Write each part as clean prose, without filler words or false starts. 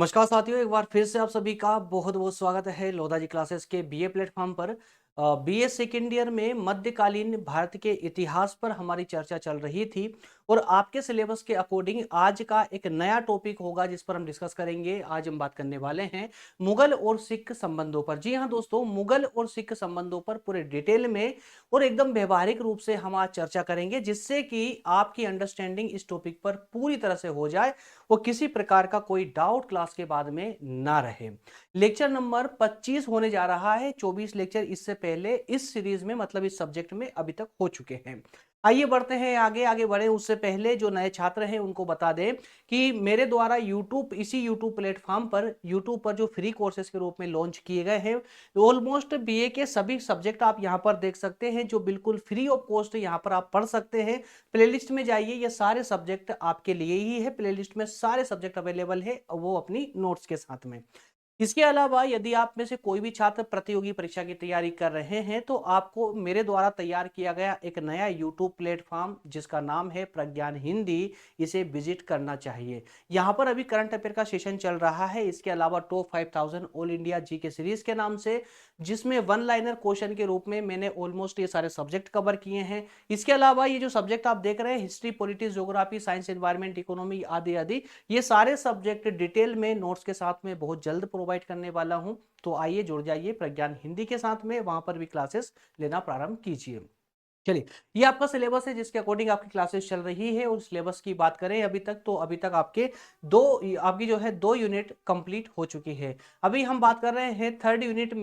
नमस्कार साथियों, एक बार फिर से आप सभी का बहुत बहुत स्वागत है लोधा जी क्लासेस के बीए प्लेटफॉर्म पर। बीए सेकेंड ईयर में मध्यकालीन भारत के इतिहास पर हमारी चर्चा चल रही थी और आपके सिलेबस के अकॉर्डिंग आज का एक नया टॉपिक होगा जिस पर हम डिस्कस करेंगे। आज हम बात करने वाले हैं मुगल और सिख संबंधों पर। जी हाँ दोस्तों, मुगल और सिख संबंधों पर पूरे डिटेल में और एकदम व्यवहारिक रूप से हम आज चर्चा करेंगे, जिससे कि आपकी अंडरस्टैंडिंग इस टॉपिक पर पूरी तरह से हो जाए वो किसी प्रकार का कोई डाउट क्लास के बाद में ना रहे। लेक्चर नंबर 25 होने जा रहा है। 24 लेक्चर इससे पहले इस सीरीज में मतलब इस सब्जेक्ट में अभी तक हो चुके हैं। आइए बढ़ते हैं आगे। आगे बढ़े उससे पहले जो नए छात्र हैं उनको बता दें कि मेरे द्वारा इसी यूट्यूब प्लेटफॉर्म पर जो फ्री कोर्सेज के रूप में लॉन्च किए गए हैं, ऑलमोस्ट बीए के सभी सब्जेक्ट आप यहां पर देख सकते हैं, जो बिल्कुल फ्री ऑफ कॉस्ट यहां पर आप पढ़ सकते हैं। प्लेलिस्ट में जाइए, ये सारे सब्जेक्ट आपके लिए ही है। प्लेलिस्ट में सारे सब्जेक्ट अवेलेबल है, वो अपनी नोट्स के साथ में। इसके अलावा यदि आप में से कोई भी छात्र प्रतियोगी परीक्षा की तैयारी कर रहे हैं तो आपको मेरे द्वारा तैयार किया गया एक नया यूट्यूब प्लेटफॉर्म जिसका नाम है प्रज्ञान हिंदी, इसे विजिट करना चाहिए। यहां पर अभी करंट अफेयर का सेशन चल रहा है। इसके अलावा टॉप 5000 ऑल इंडिया जी के सीरीज के नाम से, जिसमें वन लाइनर क्वेश्चन के रूप में मैंने ऑलमोस्ट ये सारे सब्जेक्ट कवर किए हैं। इसके अलावा ये जो सब्जेक्ट आप देख रहे हैं, history, politics, geography, science, environment, economy आदि आदि, ये सारे सब्जेक्ट डिटेल में नोट्स के साथ में बहुत जल्द प्रोवाइड करने वाला हूं। तो आइए जुड़ जाइए प्रज्ञान हिंदी के साथ में, वहां पर भी क्लासेस लेना प्रारंभ कीजिए। चलिए, ये आपका सिलेबस है जिसके अकॉर्डिंग आपकी क्लासेस चल रही है। और सिलेबस की बात करें अभी तक आपकी जो है 2 यूनिट कंप्लीट हो चुकी है। अभी हम बात कर रहे हैं थर्ड यूनिट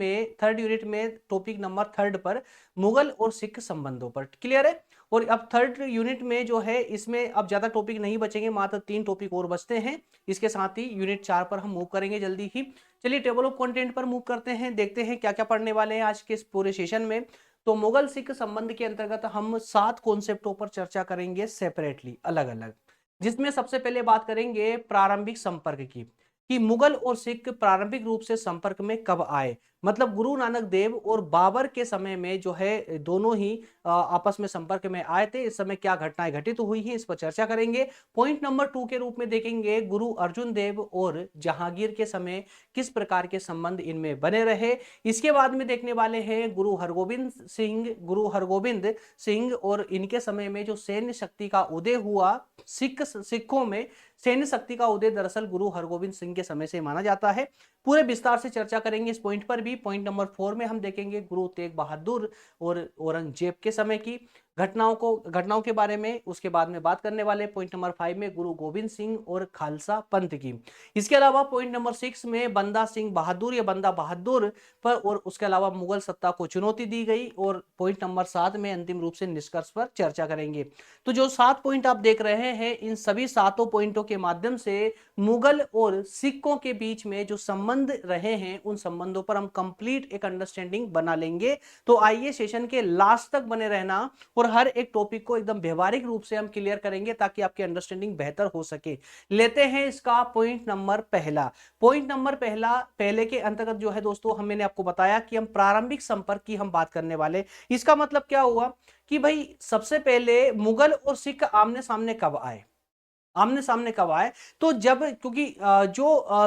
में टॉपिक नंबर 3 पर, मुगल और सिख संबंधों पर। क्लियर है। और अब थर्ड यूनिट में जो है, इसमें अब ज्यादा टॉपिक नहीं बचेंगे, मात्र 3 टॉपिक और बचते हैं। इसके साथ ही यूनिट 4 पर हम मूव करेंगे जल्दी ही। चलिए, टेबल ऑफ कंटेंट पर मूव करते हैं, देखते हैं क्या क्या पढ़ने वाले हैं आज के इस पूरे सेशन में। तो मुगल सिख संबंध के अंतर्गत हम 7 कॉन्सेप्टों पर चर्चा करेंगे सेपरेटली, अलग अलग। जिसमें सबसे पहले बात करेंगे प्रारंभिक संपर्क की, कि मुगल और सिख प्रारंभिक रूप से संपर्क में कब आए। मतलब गुरु नानक देव और बाबर के समय में जो है दोनों ही आपस में संपर्क में आए थे। इस समय क्या घटनाएं घटित हुई हैं, इस पर चर्चा करेंगे। पॉइंट नंबर 2 के रूप में देखेंगे गुरु अर्जुन देव और जहांगीर के समय किस प्रकार के संबंध इनमें बने रहे। इसके बाद में देखने वाले हैं गुरु हरगोविंद सिंह और इनके समय में जो सैन्य शक्ति का उदय हुआ। सिखों में सैन्य शक्ति का उदय दरअसल गुरु हरगोविंद सिंह के समय से माना जाता है। पूरे विस्तार से चर्चा करेंगे इस पॉइंट पर भी। पॉइंट नंबर 4 में हम देखेंगे गुरु तेग बहादुर और औरंगजेब के समय की घटनाओं के बारे में। उसके बाद में बात करने वाले पॉइंट नंबर 5 में गुरु गोविंद सिंह और खालसा पंथ की। इसके अलावा पॉइंट नंबर 6 में बंदा सिंह बहादुर या बंदा बहादुर पर, और उसके अलावा मुगल सत्ता को चुनौती दी गई। और पॉइंट नंबर 7 में अंतिम रूप से निष्कर्ष पर चर्चा करेंगे। तो जो 7 पॉइंट आप देख रहे हैं, इन सभी 7 पॉइंटों के माध्यम से मुगल और सिखों के बीच में जो संबंध रहे हैं, उन संबंधों पर हम कंप्लीट एक अंडरस्टैंडिंग बना लेंगे। तो आइए सेशन के लास्ट तक बने रहना और हर एक टॉपिक को एकदम व्यवहारिक रूप से हम क्लियर करेंगे ताकि आपकी अंडरस्टैंडिंग बेहतर हो सके। लेते हैं इसका पॉइंट नंबर पहले के अंतर्गत जो है दोस्तों, मैंने आपको बताया कि हम प्रारंभिक संपर्क की हम बात करने वाले। इसका मतलब क्या हुआ कि भाई सबसे पहले मुगल और सिख आमने सामने कब आए। आमने सामने कब आए, तो जब, क्योंकि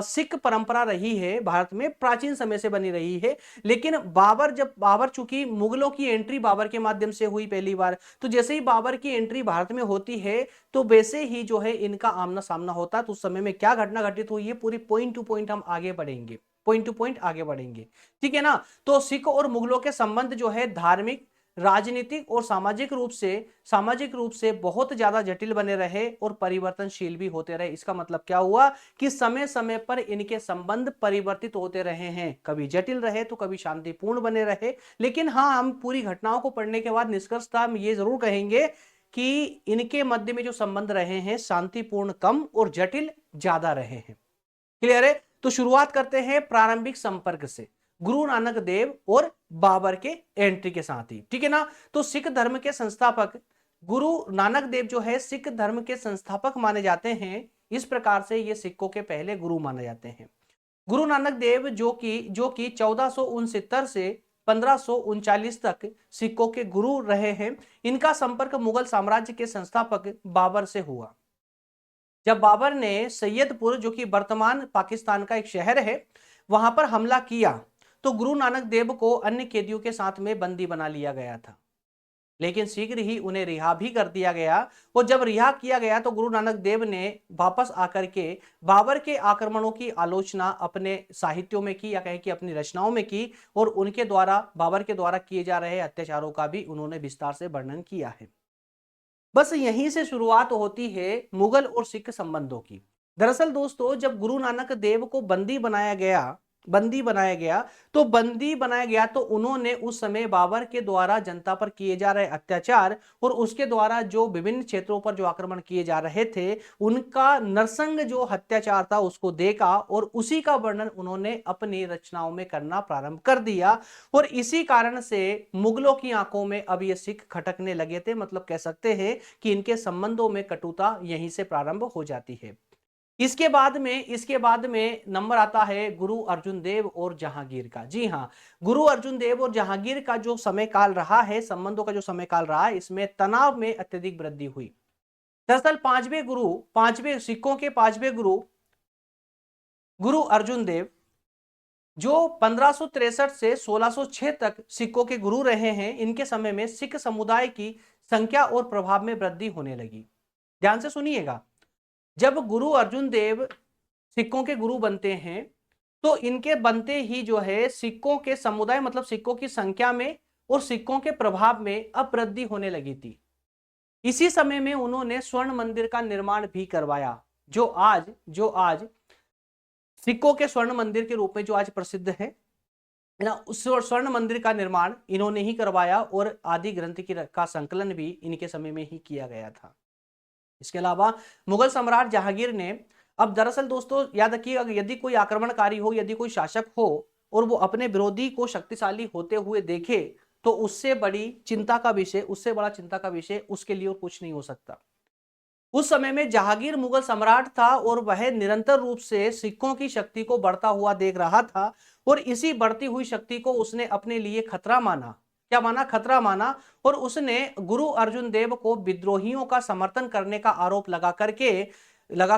सिख परंपरा रही है भारत में, प्राचीन समय से बनी रही है। लेकिन बाबर चूंकि मुगलों की एंट्री बाबर के माध्यम से हुई पहली बार, तो जैसे ही बाबर की एंट्री भारत में होती है तो वैसे ही जो है इनका आमना सामना होता है। तो उस समय में क्या घटना घटित हुई है, पूरी पॉइंट टू पॉइंट हम आगे बढ़ेंगे, पॉइंट टू पॉइंट आगे बढ़ेंगे। ठीक है ना। तो सिख और मुगलों के संबंध जो है धार्मिक, राजनीतिक और सामाजिक रूप से बहुत ज्यादा जटिल बने रहे और परिवर्तनशील भी होते रहे। इसका मतलब क्या हुआ कि समय समय पर इनके संबंध परिवर्तित होते रहे हैं, कभी जटिल रहे तो कभी शांतिपूर्ण बने रहे। लेकिन हाँ, हम पूरी घटनाओं को पढ़ने के बाद निष्कर्षतः हम ये जरूर कहेंगे कि इनके मध्य में जो संबंध रहे हैं, शांतिपूर्ण कम और जटिल ज्यादा रहे हैं। क्लियर है। तो शुरुआत करते हैं प्रारंभिक संपर्क से, गुरु नानक देव और बाबर के एंट्री के साथ ही। ठीक है ना। तो सिख धर्म के संस्थापक गुरु नानक देव जो है सिख धर्म के संस्थापक माने जाते हैं। इस प्रकार से ये सिखों के पहले गुरु माने जाते हैं। गुरु नानक देव जो कि 1469 से 1539 तक सिखों के गुरु रहे हैं। इनका संपर्क मुगल साम्राज्य के संस्थापक बाबर से हुआ। जब बाबर ने सैयदपुर, जो कि वर्तमान पाकिस्तान का एक शहर है, वहां पर हमला किया तो गुरु नानक देव को अन्य कैदियों के साथ में बंदी बना लिया गया था, लेकिन शीघ्र ही उन्हें रिहा भी कर दिया गया। और जब रिहा किया गया तो गुरु नानक देव ने वापस आकर के बाबर के आक्रमणों की आलोचना अपने साहित्यों में की, या कहें कि अपनी रचनाओं में की, और उनके द्वारा, बाबर के द्वारा किए जा रहे अत्याचारों का भी उन्होंने विस्तार से वर्णन किया है। बस यहीं से शुरुआत होती है मुगल और सिख संबंधों की। दरअसल दोस्तों, जब गुरु नानक देव को बंदी बनाया गया तो उन्होंने उस समय बाबर के द्वारा जनता पर किए जा रहे अत्याचार और उसके द्वारा जो विभिन्न क्षेत्रों पर जो आक्रमण किए जा रहे थे, उनका नरसंग जो अत्याचार था उसको देखा और उसी का वर्णन उन्होंने अपनी रचनाओं में करना प्रारंभ कर दिया। और इसी कारण से मुगलों की आंखों में अब ये सिख खटकने लगे थे, मतलब कह सकते हैं कि इनके संबंधों में कटुता यहीं से प्रारंभ हो जाती है। इसके बाद में नंबर आता है गुरु अर्जुन देव और जहांगीर का। जी हां, गुरु अर्जुन देव और जहांगीर का जो समय काल रहा है, संबंधों का जो समय काल रहा है, इसमें तनाव में अत्यधिक वृद्धि हुई। दरअसल पांचवें सिखों के पांचवें गुरु गुरु अर्जुन देव, जो 1563 से 1606 तक सिखों के गुरु रहे हैं, इनके समय में सिख समुदाय की संख्या और प्रभाव में वृद्धि होने लगी। ध्यान से सुनिएगा, जब गुरु अर्जुन देव सिखों के गुरु बनते हैं तो इनके बनते ही जो है सिखों के समुदाय, मतलब सिखों की संख्या में और सिखों के प्रभाव में अब वृद्धि होने लगी थी। इसी समय में उन्होंने स्वर्ण मंदिर का निर्माण भी करवाया, जो आज सिखों के स्वर्ण मंदिर के रूप में जो आज प्रसिद्ध है ना, उस स्वर्ण मंदिर का निर्माण इन्होंने ही करवाया और आदि ग्रंथ का संकलन भी इनके समय में ही किया गया था। इसके अलावा मुगल सम्राट जहांगीर ने, अब दरअसल दोस्तों याद रखिए, यदि कोई आक्रमणकारी हो, यदि कोई शासक हो और वो अपने विरोधी को शक्तिशाली होते हुए देखे तो उससे बड़ा चिंता का विषय उसके लिए और कुछ नहीं हो सकता। उस समय में जहांगीर मुगल सम्राट था और वह निरंतर रूप से सिखों की शक्ति को बढ़ता हुआ देख रहा था और इसी बढ़ती हुई शक्ति को उसने अपने लिए खतरा माना। क्या माना? खतरा माना। और उसने गुरु अर्जुन देव को विद्रोहियों का समर्थन करने का आरोप लगा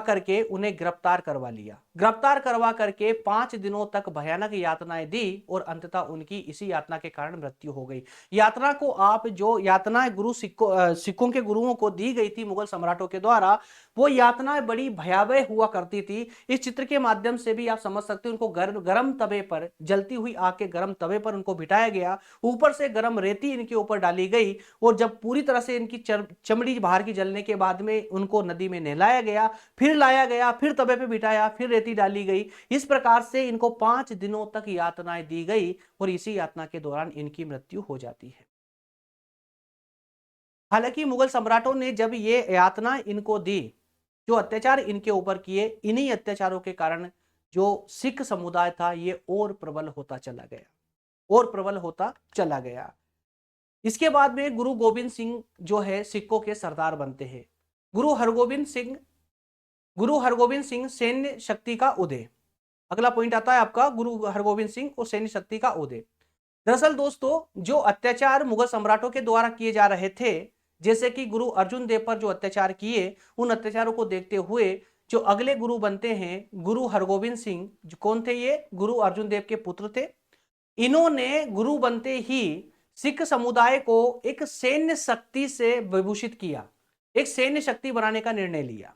करके उन्हें गिरफ्तार करवा लिया। गिरफ्तार करवा करके 5 दिनों तक भयानक यातनाएं दी और अंततः उनकी इसी यातना के कारण मृत्यु हो गई। यातना को आप जो यातनाएं सिखों के गुरुओं को दी गई थी मुगल सम्राटों के द्वारा, वो यातनाएं बड़ी भयावह हुआ करती थी। इस चित्र के माध्यम से भी आप समझ सकते हो, उनको गर्म तवे पर, जलती हुई आग के गर्म तवे पर उनको बिठाया गया, ऊपर से गर्म रेती इनके ऊपर डाली गई और जब पूरी तरह से इनकी चमड़ी बाहर की जलने के बाद में उनको नदी में नहलाया गया, फिर लाया गया, फिर तवे पे बिठाया, फिर रेती डाली गई। इस प्रकार से इनको 5 दिनों तक यातनाएं दी गई और इसी यातना के दौरान इनकी मृत्यु हो जाती है। हालांकि मुगल सम्राटों ने जब ये यातना इनको दी, जो अत्याचार इनके ऊपर किए, इन्हीं अत्याचारों के कारण जो सिख समुदाय था ये और प्रबल होता चला गया। इसके बाद में गुरु गोविंद सिंह जो है सिखों के सरदार बनते हैं। गुरु हरगोविंद सिंह सैन्य शक्ति का उदय। अगला पॉइंट आता है आपका गुरु हरगोविंद सिंह और सैन्य शक्ति का उदय। दरअसल दोस्तों, जो अत्याचार मुगल सम्राटों के द्वारा किए जा रहे थे, जैसे कि गुरु अर्जुन देव पर जो अत्याचार किए, उन अत्याचारों को देखते हुए जो अगले गुरु बनते हैं गुरु हरगोविंद सिंह, जो कौन थे? ये गुरु अर्जुन देव के पुत्र थे। इन्होंने गुरु बनते ही सिख समुदाय को एक सैन्य शक्ति से विभूषित किया, एक सैन्य शक्ति बनाने का निर्णय लिया।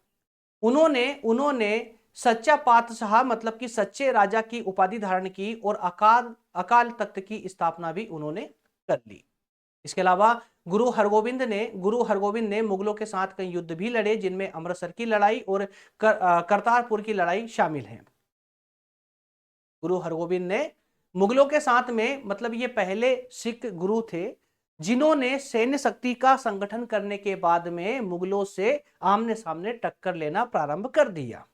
उन्होंने सच्चा पातशाह, मतलब कि सच्चे राजा की उपाधि धारण की और अकाल तख्त की स्थापना भी उन्होंने कर ली। इसके अलावा गुरु हरगोविंद ने मुगलों के साथ कई युद्ध भी लड़े, जिनमें अमृतसर की लड़ाई और करतारपुर की लड़ाई शामिल है। गुरु हरगोविंद ने मुगलों के साथ में, मतलब ये पहले सिख गुरु थे जिन्होंने सैन्य शक्ति का संगठन करने के बाद में मुगलों से आमने सामने टक्कर लेना प्रारंभ कर दिया।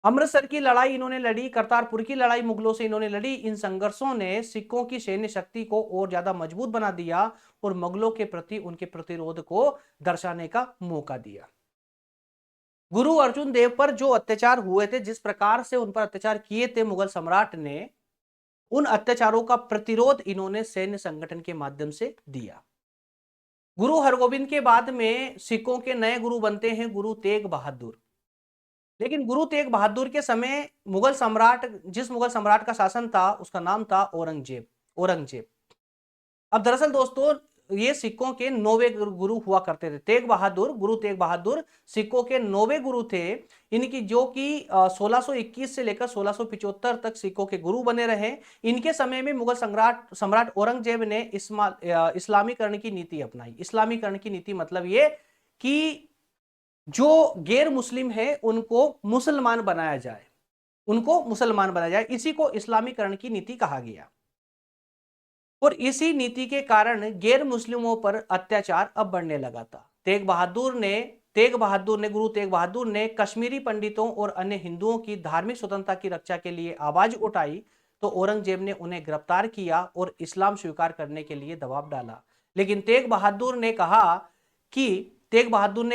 अमृतसर की लड़ाई इन्होंने लड़ी, करतारपुर की लड़ाई मुगलों से इन्होंने लड़ी। इन संघर्षों ने सिखों की सैन्य शक्ति को और ज्यादा मजबूत बना दिया और मुगलों के प्रति उनके प्रतिरोध को दर्शाने का मौका दिया। गुरु अर्जुन देव पर जो अत्याचार हुए थे, जिस प्रकार से उन पर अत्याचार किए थे मुगल सम्राट ने, उन अत्याचारों का प्रतिरोध इन्होंने सैन्य संगठन के माध्यम से दिया। गुरु हरगोबिंद के बाद में सिखों के नए गुरु बनते हैं गुरु तेग बहादुर। लेकिन गुरु तेग बहादुर के समय मुगल सम्राट, जिस मुगल सम्राट का शासन था उसका नाम था औरंगजेब। औरंगजेब। अब दरअसल दोस्तों ये सिखों के 9वें गुरु हुआ करते थे। तेग बहादुर, गुरु तेग बहादुर सिखों के 9वें गुरु थे। इनकी जो कि 1621 से लेकर 1675 तक सिखों के गुरु बने रहे। इनके समय में मुगल सम्राट सम्राट औरंगजेब ने इस्लामीकरण की नीति अपनाई। इस्लामीकरण की नीति मतलब ये कि जो गैर मुस्लिम है उनको मुसलमान बनाया जाए, उनको मुसलमान बनाया जाए। इसी को इस्लामीकरण की नीति कहा गया। और इसी नीति के कारण गैर मुस्लिमों पर अत्याचार अब बढ़ने लगा था। गुरु तेग बहादुर ने कश्मीरी पंडितों और अन्य हिंदुओं की धार्मिक स्वतंत्रता की रक्षा के लिए आवाज उठाई, तो औरंगजेब ने उन्हें गिरफ्तार किया और इस्लाम स्वीकार करने के लिए दबाव डाला। लेकिन कि तेग बहादुर ने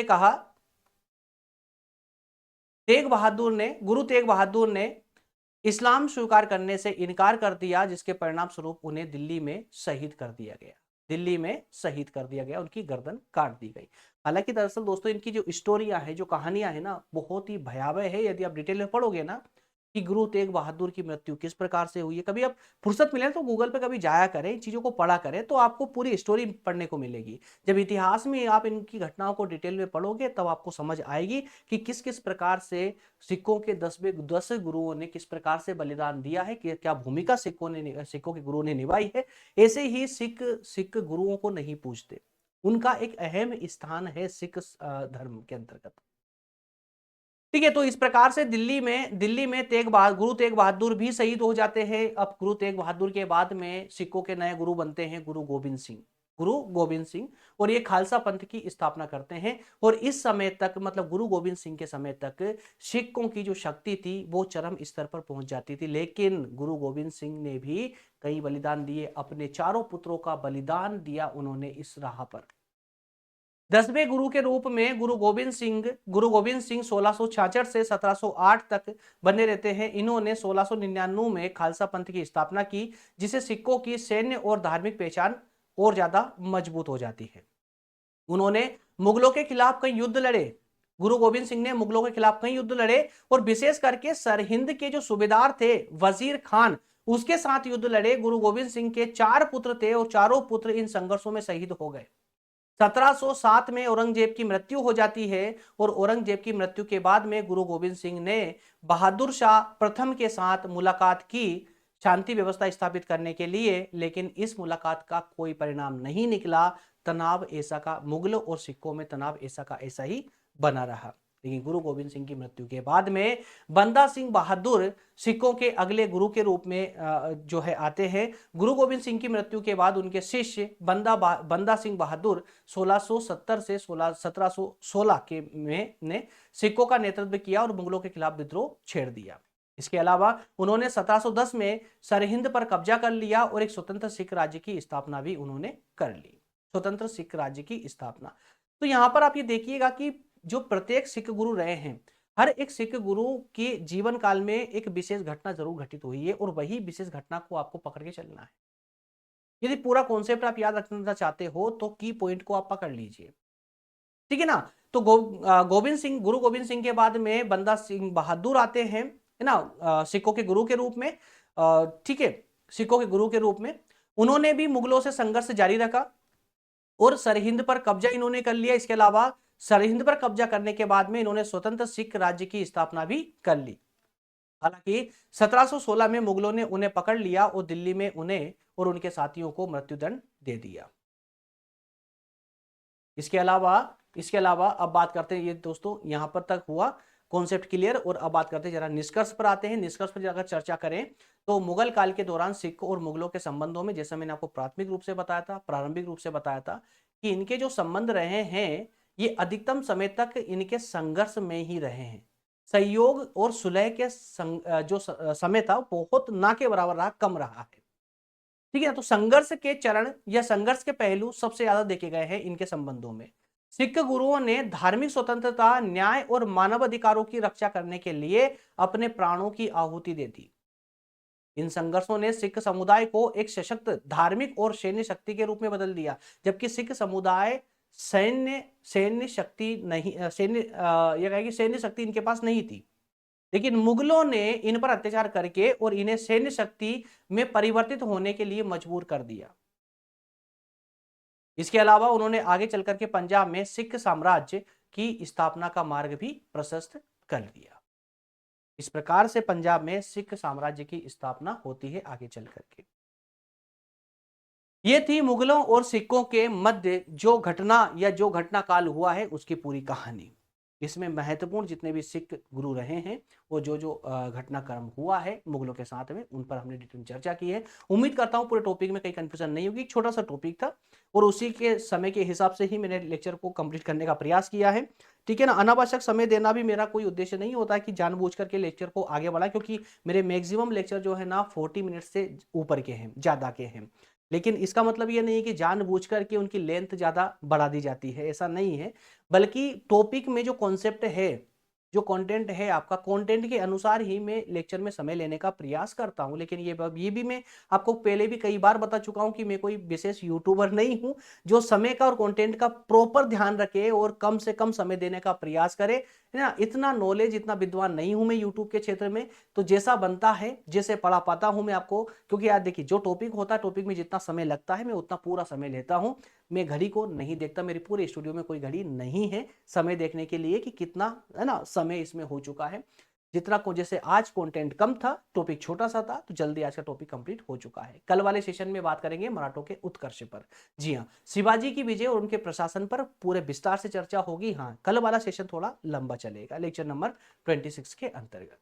कहा गुरु तेग बहादुर ने इस्लाम स्वीकार करने से इनकार कर दिया, जिसके परिणाम स्वरूप उन्हें दिल्ली में शहीद कर दिया गया। दिल्ली में शहीद कर दिया गया, उनकी गर्दन काट दी गई। हालांकि दरअसल दोस्तों इनकी जो स्टोरियां हैं, जो कहानियां हैं ना, बहुत ही भयावह है। यदि आप डिटेल में पढ़ोगे ना कि गुरु तेग बहादुर की मृत्यु किस प्रकार से हुई है, कभी आप फुर्सत मिले तो गूगल पे कभी जाया करें, इन चीजों को पढ़ा करें, तो आपको पूरी स्टोरी पढ़ने को मिलेगी। जब इतिहास में आप इनकी घटनाओं को डिटेल में पढ़ोगे तब आपको समझ आएगी कि किस किस प्रकार से सिखों के 10 गुरुओं ने किस प्रकार से बलिदान दिया है, कि क्या भूमिका सिखों के गुरुओं ने निभाई है। ऐसे ही सिख सिख गुरुओं को नहीं पूजते, उनका एक अहम स्थान है सिख धर्म के अंतर्गत। ठीक है, तो इस प्रकार से दिल्ली में गुरु तेग बहादुर भी शहीद हो जाते हैं। अब गुरु तेग बहादुर के बाद में सिखों के नए गुरु बनते हैं गुरु गोविंद सिंह। और ये खालसा पंथ की स्थापना करते हैं। और इस समय तक, मतलब गुरु गोविंद सिंह के समय तक, सिखों की जो शक्ति थी वो चरम स्तर पर पहुंच जाती थी। लेकिन गुरु गोविंद सिंह ने भी कई बलिदान दिए, अपने चारों पुत्रों का बलिदान दिया उन्होंने इस राह पर। 10वें गुरु के रूप में गुरु गोविंद सिंह 1666 से 1708 तक बने रहते हैं। इन्होंने 1699 में खालसा पंथ की स्थापना की, जिसे सिखों की सैन्य और धार्मिक पहचान और ज्यादा मजबूत हो जाती है। उन्होंने मुगलों के खिलाफ कई युद्ध लड़े। गुरु गोविंद सिंह ने मुगलों के खिलाफ कई युद्ध लड़े, और विशेष करके सरहिंद के जो सूबेदार थे वजीर खान, उसके साथ युद्ध लड़े। गुरु गोविंद सिंह के 4 पुत्र थे और चारों पुत्र इन संघर्षों में शहीद हो गए। 1707 में औरंगजेब की मृत्यु हो जाती है, और औरंगजेब की मृत्यु के बाद में गुरु गोविंद सिंह ने बहादुर शाह प्रथम के साथ मुलाकात की शांति व्यवस्था स्थापित करने के लिए। लेकिन इस मुलाकात का कोई परिणाम नहीं निकला। तनाव ऐसा का मुगलों और सिखों में तनाव ऐसा का ऐसा ही बना रहा। लेकिन गुरु गोविंद सिंह की मृत्यु के बाद में बंदा सिंह बहादुर सिखों के अगले गुरु के रूप में जो है आते हैं। गुरु गोविंद सिंह की मृत्यु के बाद उनके शिष्य बंदा सिंह बहादुर 1670 से 1716 के में ने सिखों का नेतृत्व किया और मुगलों के खिलाफ विद्रोह छेड़ दिया। इसके अलावा उन्होंने 1710 में सरहिंद पर कब्जा कर लिया और एक स्वतंत्र सिख राज्य की स्थापना भी उन्होंने कर ली। स्वतंत्र सिख राज्य की स्थापना। तो यहां पर आप ये देखिएगा कि जो प्रत्येक सिख गुरु रहे हैं, हर एक सिख गुरु के जीवन काल में एक विशेष घटना जरूर घटित हुई है, और वही विशेष घटना को आपको पकड़ के चलना है। यदि पूरा कॉन्सेप्ट आप याद रखना चाहते हो तो की पॉइंट को आप पकड़ लीजिए, ठीक है ना। तो गुरु गोविंद सिंह के बाद में बंदा सिंह बहादुर आते हैं, है ना, सिखों के गुरु के रूप में। ठीक है, सिखों के गुरु के रूप में उन्होंने भी मुगलों से संघर्ष जारी रखा और सरहिंद पर कब्जा इन्होंने कर लिया। इसके अलावा सरहिंद पर कब्जा करने के बाद में इन्होंने स्वतंत्र सिख राज्य की स्थापना भी कर ली। हालांकि 1716 में मुगलों ने उन्हें पकड़ लिया और दिल्ली में उन्हें और उनके साथियों को मृत्युदंड दे दिया। इसके अलावा अब बात करते हैं, ये दोस्तों यहां पर तक हुआ कॉन्सेप्ट क्लियर। और अब बात करते हैं, जरा निष्कर्ष पर आते हैं। निष्कर्ष पर अगर चर्चा करें तो मुगल काल के दौरान सिख और मुगलों के संबंधों में, जैसा मैंने आपको प्रारंभिक रूप से बताया था कि इनके जो संबंध रहे हैं ये अधिकतम समय तक इनके संघर्ष में ही रहे हैं। सहयोग और सुलह के जो समय था बहुत ना के बराबर रहा, कम रहा है। ठीक है, तो संघर्ष के चरण या संघर्ष के पहलू सबसे ज्यादा देखे गए हैं इनके संबंधों में। सिख गुरुओं ने धार्मिक स्वतंत्रता, न्याय और मानव अधिकारों की रक्षा करने के लिए अपने प्राणों की आहुति दे दी। इन संघर्षों ने सिख समुदाय को एक सशक्त धार्मिक और सैन्य शक्ति के रूप में बदल दिया। जबकि सिख समुदाय सैन्य सैन्य शक्ति नहीं ये कहें कि सैन्य शक्ति इनके पास नहीं थी, लेकिन मुगलों ने इन पर अत्याचार करके और इन्हें सैन्य शक्ति में परिवर्तित होने के लिए मजबूर कर दिया। इसके अलावा उन्होंने आगे चल करके पंजाब में सिख साम्राज्य की स्थापना का मार्ग भी प्रशस्त कर दिया। इस प्रकार से पंजाब में सिख साम्राज्य की स्थापना होती है आगे चल करके। ये थी मुगलों और सिखों के मध्य जो घटना या जो घटना काल हुआ है उसकी पूरी कहानी। इसमें महत्वपूर्ण जितने भी सिख गुरु रहे हैं वो जो जो घटनाक्रम हुआ है मुगलों के साथ में उन पर हमने डिटेल में चर्चा की है। उम्मीद करता हूं पूरे टॉपिक में कहीं कंफ्यूजन नहीं होगी। छोटा सा टॉपिक था और उसी के समय के हिसाब से ही मैंने लेक्चर को कंप्लीट करने का प्रयास किया है, ठीक है ना। अनावश्यक समय देना भी मेरा कोई उद्देश्य नहीं होता है कि जानबूझ करके लेक्चर को आगे बढ़ा, क्योंकि मेरे मैक्सिमम लेक्चर जो है ना 40 मिनट से ऊपर के हैं, ज्यादा के हैं। लेकिन इसका मतलब ये नहीं है कि जानबूझ करके उनकी लेंथ ज्यादा बढ़ा दी जाती है, ऐसा नहीं है। बल्कि टॉपिक में जो कॉन्सेप्ट है, जो कंटेंट है, आपका कंटेंट के अनुसार ही मैं लेक्चर में समय लेने का प्रयास करता हूं। लेकिन ये भी मैं आपको पहले भी कई बार बता चुका हूं कि मैं कोई विशेष यूट्यूबर नहीं हूं जो समय का और कंटेंट का प्रॉपर ध्यान रखे और कम से कम समय देने का प्रयास करे, है ना। इतना नॉलेज, इतना विद्वान नहीं हूं मैं यूट्यूब के क्षेत्र में। तो जैसा बनता है, जैसे पढ़ा पाता हूं मैं आपको, क्योंकि यार देखिए जो टॉपिक होता है, टॉपिक में जितना समय लगता है मैं उतना पूरा समय लेता हूं। मैं घड़ी को नहीं देखता, मेरे पूरे स्टूडियो में कोई घड़ी नहीं है समय देखने के लिए कि कितना, है ना, समय इसमें हो चुका है। जितना को, जैसे आज कंटेंट कम था, टॉपिक छोटा सा था, तो जल्दी आज का टॉपिक कंप्लीट हो चुका है। कल वाले सेशन में बात करेंगे मराठों के उत्कर्ष पर। जी हाँ, शिवाजी की विजय और उनके प्रशासन पर पूरे विस्तार से चर्चा होगी। हाँ, कल वाला सेशन थोड़ा लंबा चलेगा, लेक्चर नंबर 26 के अंतर्गत।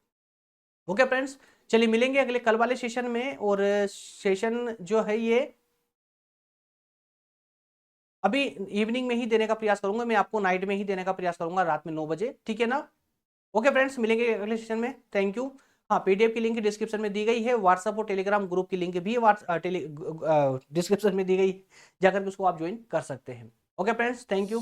ओके फ्रेंड्स, चलिए मिलेंगे अगले कल वाले सेशन में। और सेशन जो है ये अभी इवनिंग में ही देने का प्रयास करूंगा, मैं आपको नाइट में ही देने का प्रयास करूंगा, रात में 9 बजे, ठीक है ना। ओके फ्रेंड्स, मिलेंगे अगले सेशन में, थैंक यू। हाँ, पीडीएफ की लिंक डिस्क्रिप्शन में दी गई है, व्हाट्सएप और टेलीग्राम ग्रुप की लिंक भी डिस्क्रिप्शन में दी गई, जाकर के उसको आप ज्वाइन कर सकते हैं। Okay friends, thank you.